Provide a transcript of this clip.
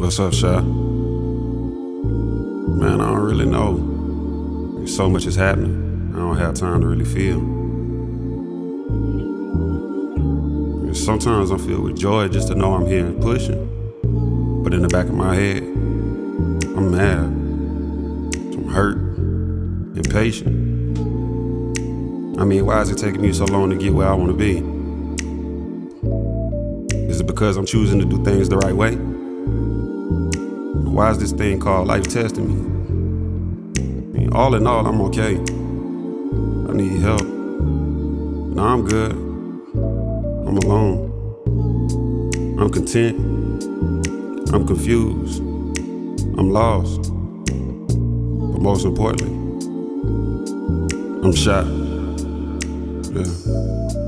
What's up, Shy? Man, I don't really know. So much is happening. I don't have time to really feel. And sometimes I feel with joy just to know I'm here and pushing. But in the back of my head, I'm mad. I'm hurt, impatient. I mean, why is it taking me so long to get where I want to be? Is it because I'm choosing to do things the right way? Why is this thing called life testing me? I mean, all in all, I'm okay. I need help. No, I'm good. I'm alone. I'm content. I'm confused. I'm lost. But most importantly, I'm shot. Yeah.